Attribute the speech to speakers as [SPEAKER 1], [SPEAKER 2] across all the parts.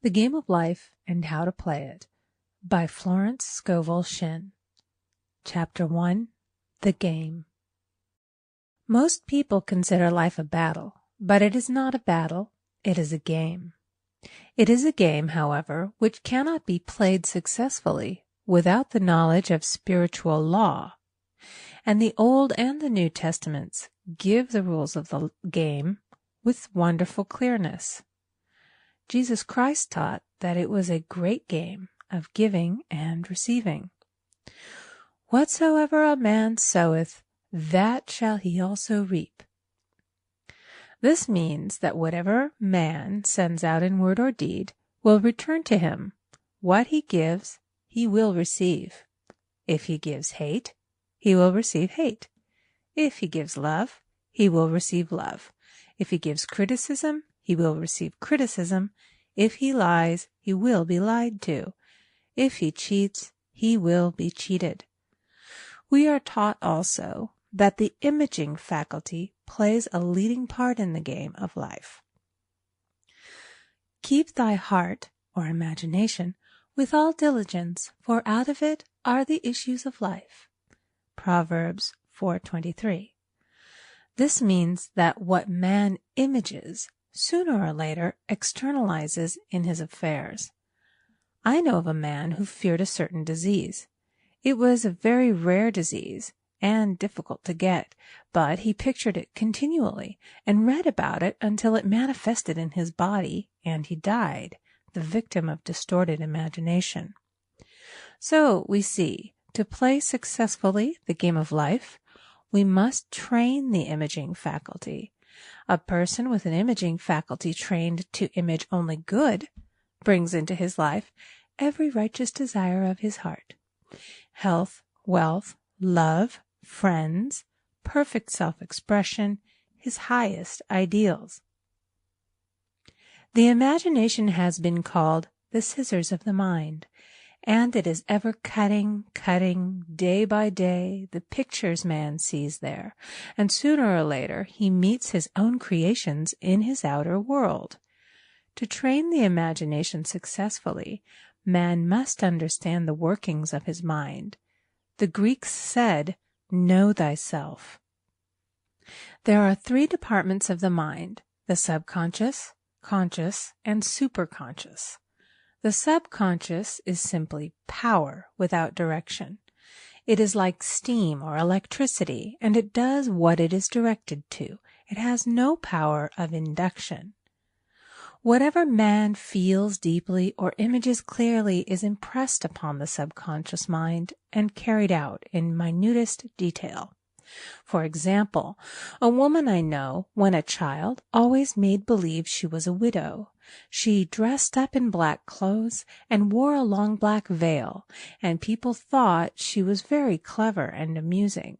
[SPEAKER 1] The Game of Life and How to Play It by Florence Scovel Shinn. Chapter 1. The Game. Most people consider life a battle, but it is not a battle, it is a game. It is a game, however, which cannot be played successfully without the knowledge of spiritual law. And the Old and the New Testaments give the rules of the game with wonderful clearness. Jesus Christ taught that it was a great game of giving and receiving. Whatsoever a man soweth, that shall he also reap. This means that whatever man sends out in word or deed will return to him. What he gives, he will receive. If he gives hate, he will receive hate. If he gives love, he will receive love. If he gives criticism, he will receive criticism. If he lies, he will be lied to. If he cheats, he will be cheated. We are taught also that the imaging faculty plays a leading part in the game of life. Keep thy heart, or imagination, with all diligence, for out of it are the issues of life. Proverbs 4:23. This means that what man images sooner or later externalizes in his affairs. I know of a man who feared a certain disease. It was a very rare disease and difficult to get, but he pictured it continually and read about it until it manifested in his body, and he died, the victim of distorted imagination. So we see, to play successfully the game of life, we must train the imaging faculty. A person with an imaging faculty trained to image only good brings into his life every righteous desire of his heart. Health, wealth, love, friends, perfect self-expression, his highest ideals. The imagination has been called the scissors of the mind, and it is ever cutting, day by day, the pictures man sees there, and sooner or later he meets his own creations in his outer world. To train the imagination successfully, man must understand the workings of his mind. The Greeks said, "Know thyself." There are three departments of the mind: the subconscious, conscious, and superconscious. The subconscious is simply power without direction. It is like steam or electricity, and it does what it is directed to. It has no power of induction. Whatever man feels deeply or images clearly is impressed upon the subconscious mind and carried out in minutest detail. For example, a woman I know, when a child, always made believe she was a widow. She dressed up in black clothes and wore a long black veil, and people thought she was very clever and amusing.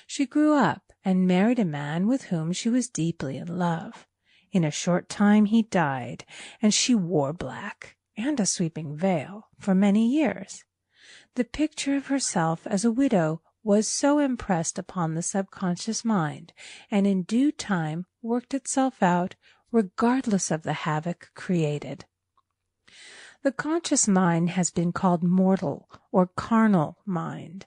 [SPEAKER 1] She grew up and married a man with whom she was deeply in love. In a short time he died, and she wore black and a sweeping veil for many years. The picture of herself as a widow was so impressed upon the subconscious mind, and in due time worked itself out regardless of the havoc created. The conscious mind has been called mortal or carnal mind.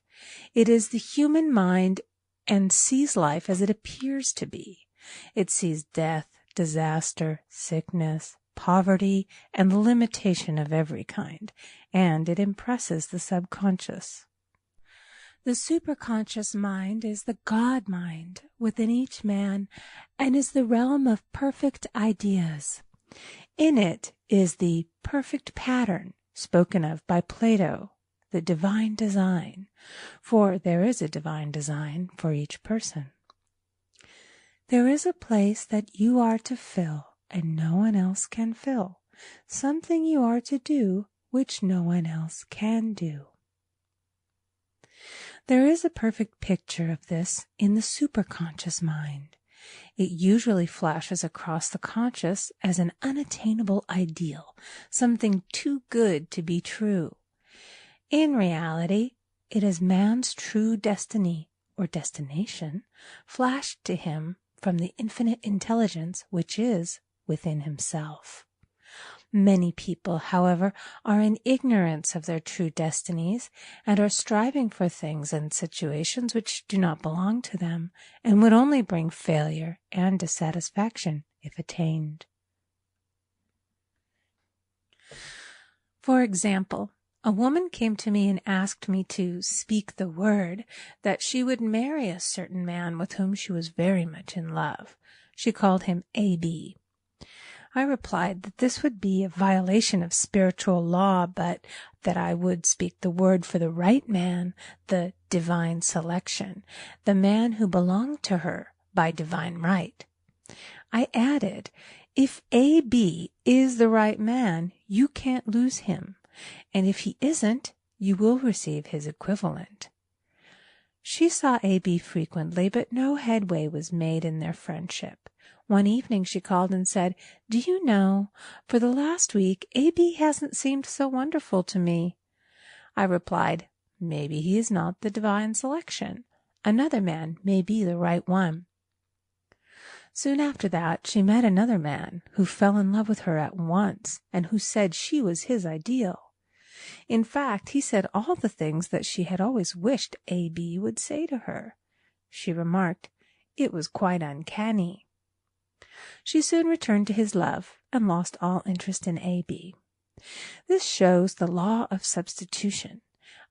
[SPEAKER 1] It is the human mind and sees life as it appears to be. It sees death, disaster, sickness, poverty, and limitation of every kind, and it impresses the subconscious. The superconscious mind is the God mind within each man and is the realm of perfect ideas. In it is the perfect pattern spoken of by Plato, the divine design, for there is a divine design for each person. There is a place that you are to fill and no one else can fill, something you are to do which no one else can do. There is a perfect picture of this in the superconscious mind. It usually flashes across the conscious as an unattainable ideal, something too good to be true. In reality, it is man's true destiny or destination flashed to him from the infinite intelligence which is within himself. Many people, however, are in ignorance of their true destinies and are striving for things and situations which do not belong to them and would only bring failure and dissatisfaction if attained. For example, a woman came to me and asked me to speak the word that she would marry a certain man with whom she was very much in love. She called him A.B. I replied that this would be a violation of spiritual law, but that I would speak the word for the right man, the divine selection, the man who belonged to her by divine right. I added, if A.B. is the right man, you can't lose him, and if he isn't, you will receive his equivalent. She saw A.B. frequently, but no headway was made in their friendship. One evening she called and said, "Do you know, for the last week, A.B. hasn't seemed so wonderful to me." I replied, "Maybe he is not the divine selection. Another man may be the right one." Soon after that, she met another man who fell in love with her at once and who said she was his ideal. In fact, he said all the things that she had always wished A.B. would say to her. She remarked, it was quite uncanny. She soon returned to his love and lost all interest in A.B. This shows the law of substitution.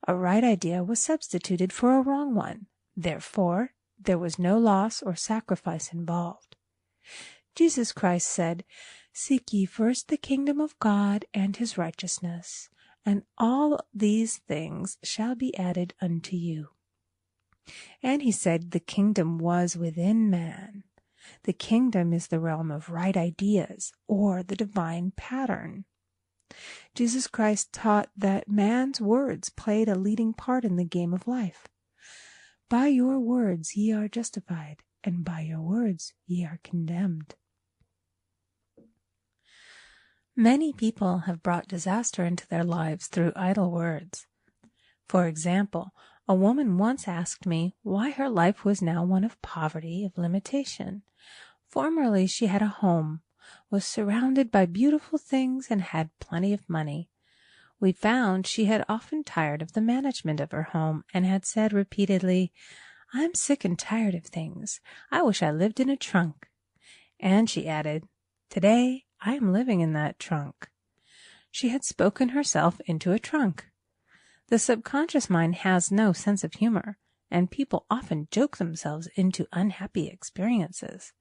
[SPEAKER 1] A right idea was substituted for a wrong one. Therefore, there was no loss or sacrifice involved. Jesus Christ said, "Seek ye first the kingdom of God and his righteousness, and all these things shall be added unto you." And he said the kingdom was within man. The kingdom is the realm of right ideas, or the divine pattern. Jesus Christ taught that man's words played a leading part in the game of life. By your words ye are justified, and by your words ye are condemned. Many people have brought disaster into their lives through idle words. For example, a woman once asked me why her life was now one of poverty, of limitation. Formerly she had a home, was surrounded by beautiful things, and had plenty of money. We found she had often tired of the management of her home and had said repeatedly, "I'm sick and tired of things. I wish I lived in a trunk." And she added, "Today I am living in that trunk." She had spoken herself into a trunk. The subconscious mind has no sense of humor, and people often joke themselves into unhappy experiences.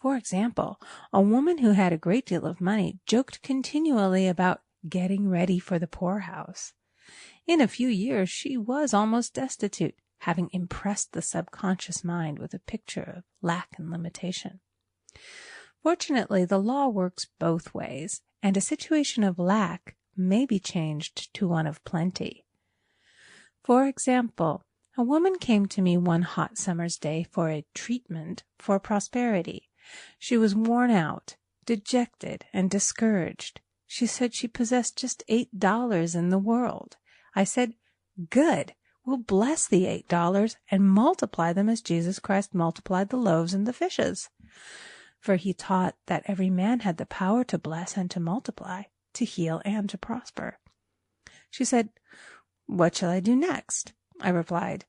[SPEAKER 1] For example, a woman who had a great deal of money joked continually about getting ready for the poorhouse. In a few years she was almost destitute, having impressed the subconscious mind with a picture of lack and limitation. Fortunately, the law works both ways, and a situation of lack may be changed to one of plenty. For example, a woman came to me one hot summer's day for a treatment for prosperity. She was worn out, dejected, and discouraged. She said she possessed just $8 in the world. I said, "Good. We'll bless the $8 and multiply them as Jesus Christ multiplied the loaves and the fishes." For he taught that every man had the power to bless and to multiply, to heal and to prosper. She said, "What shall I do next?" I replied,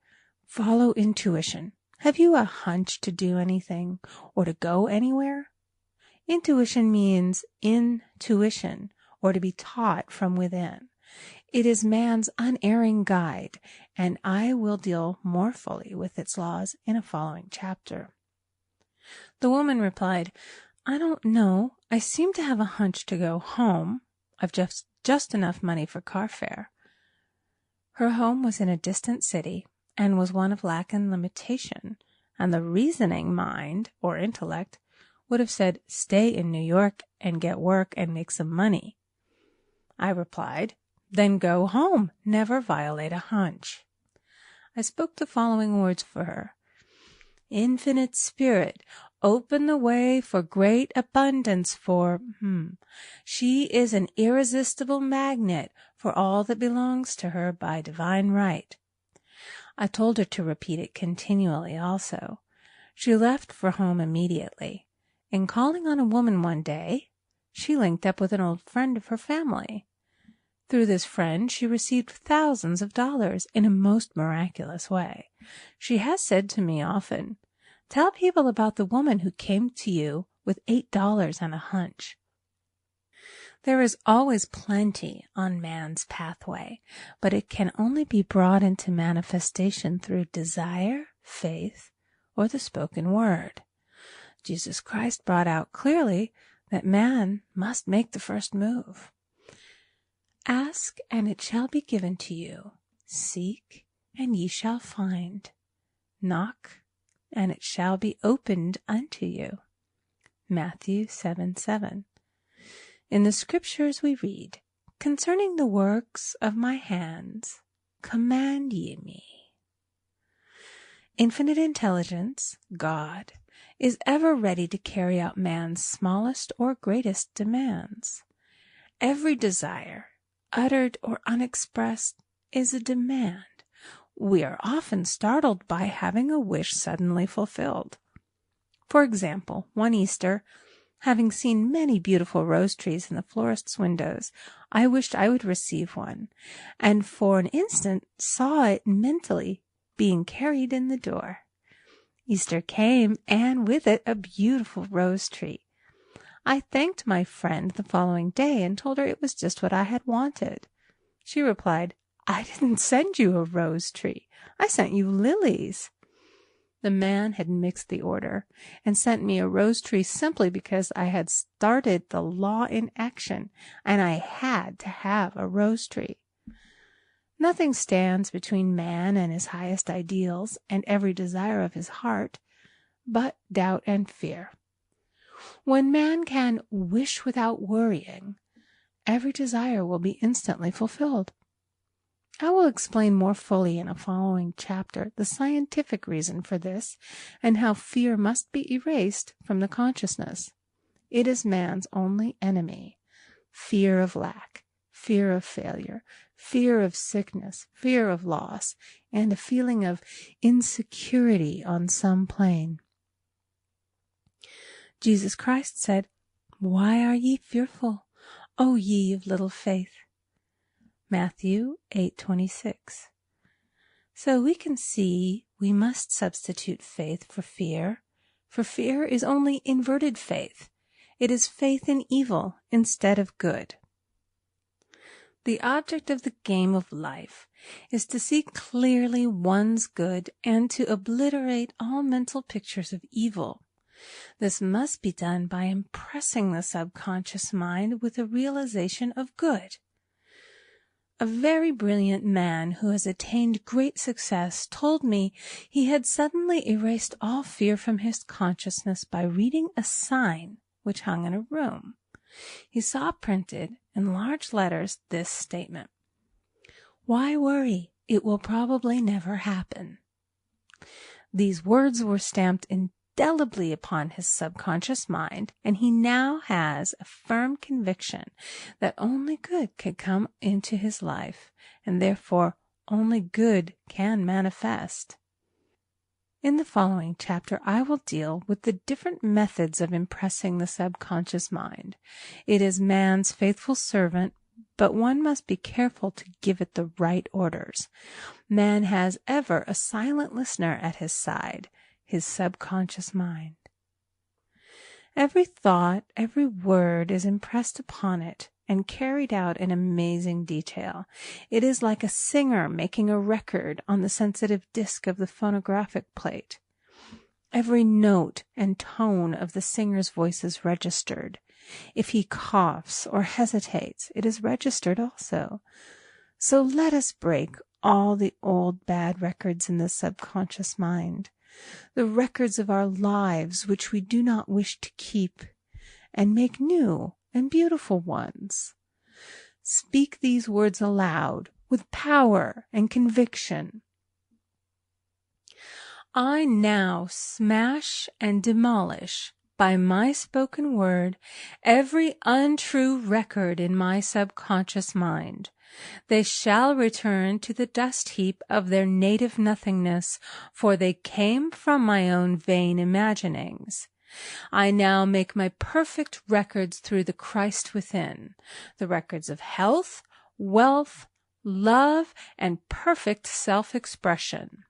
[SPEAKER 1] "Follow intuition. Have you a hunch to do anything or to go anywhere?" Intuition means intuition, or to be taught from within. It is man's unerring guide, and I will deal more fully with its laws in a following chapter. The woman replied, "I don't know. I seem to have a hunch to go home. I've just enough money for car fare." Her home was in a distant city and was one of lack and limitation, and the reasoning mind, or intellect, would have said, "Stay in New York and get work and make some money." I replied, "Then go home. Never violate a hunch." I spoke the following words for her. "Infinite Spirit, open the way for great abundance for she is an irresistible magnet for all that belongs to her by divine right." I told her to repeat it continually also. She left for home immediately, and calling on a woman one day, She linked up with an old friend of her family. Through this friend, she received thousands of dollars in a most miraculous way. She has said to me often, "Tell people about the woman who came to you with $8 and a hunch." There is always plenty on man's pathway, but it can only be brought into manifestation through desire, faith, or the spoken word. Jesus Christ brought out clearly that man must make the first move. Ask, and it shall be given to you. Seek, and ye shall find. Knock, and it shall be opened unto you. Matthew 7:7. In the Scriptures we read, "Concerning the works of my hands, command ye me." Infinite intelligence, God, is ever ready to carry out man's smallest or greatest demands. Every desire, uttered or unexpressed, is a demand. We are often startled by having a wish suddenly fulfilled. For example, one Easter, having seen many beautiful rose trees in the florist's windows, I wished I would receive one, and for an instant saw it mentally being carried in the door. Easter came, and with it a beautiful rose tree. I thanked my friend the following day and told her it was just what I had wanted. She replied, "I didn't send you a rose tree. I sent you lilies." The man had mixed the order and sent me a rose tree simply because I had started the law in action and I had to have a rose tree. Nothing stands between man and his highest ideals and every desire of his heart but doubt and fear. When man can wish without worrying, every desire will be instantly fulfilled. I will explain more fully in a following chapter the scientific reason for this and how fear must be erased from the consciousness. It is man's only enemy. Fear of lack, fear of failure, fear of sickness, fear of loss, and a feeling of insecurity on some plane. Jesus Christ said, "Why are ye fearful, O ye of little faith?" Matthew 8:26. So we can see we must substitute faith for fear is only inverted faith. It is faith in evil instead of good. The object of the game of life is to see clearly one's good and to obliterate all mental pictures of evil. This must be done by impressing the subconscious mind with a realization of good. A very brilliant man who has attained great success told me he had suddenly erased all fear from his consciousness by reading a sign which hung in a room. He saw printed in large letters this statement: "Why worry? It will probably never happen." These words were stamped indelibly upon his subconscious mind, and he now has a firm conviction that only good can come into his life, and therefore only good can manifest. In the following chapter, I will deal with the different methods of impressing the subconscious mind. It is man's faithful servant, but one must be careful to give it the right orders. Man has ever a silent listener at his side, his subconscious mind. Every thought, every word is impressed upon it and carried out in amazing detail. It is like a singer making a record on the sensitive disc of the phonographic plate. Every note and tone of the singer's voice is registered. If he coughs or hesitates, it is registered also. So let us break all the old bad records in the subconscious mind, the records of our lives which we do not wish to keep, and make new and beautiful ones. Speak these words aloud with power and conviction. I now smash and demolish by my spoken word every untrue record in my subconscious mind. They shall return to the dust heap of their native nothingness, for they came from my own vain imaginings. I now make my perfect records through the Christ within, the records of health, wealth, love, and perfect self-expression.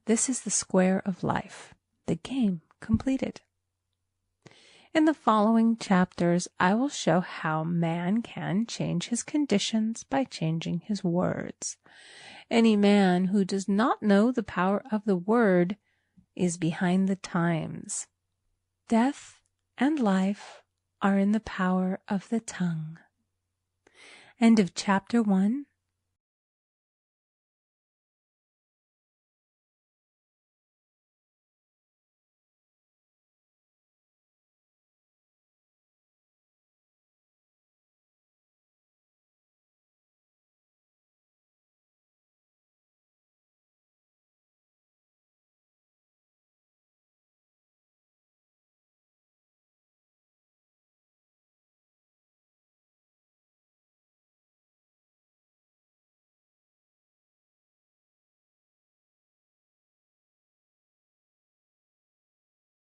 [SPEAKER 1] This is the square of life, the game completed. In the following chapters, I will show how man can change his conditions by changing his words. Any man who does not know the power of the word is behind the times. Death and life are in the power of the tongue. End of chapter 1.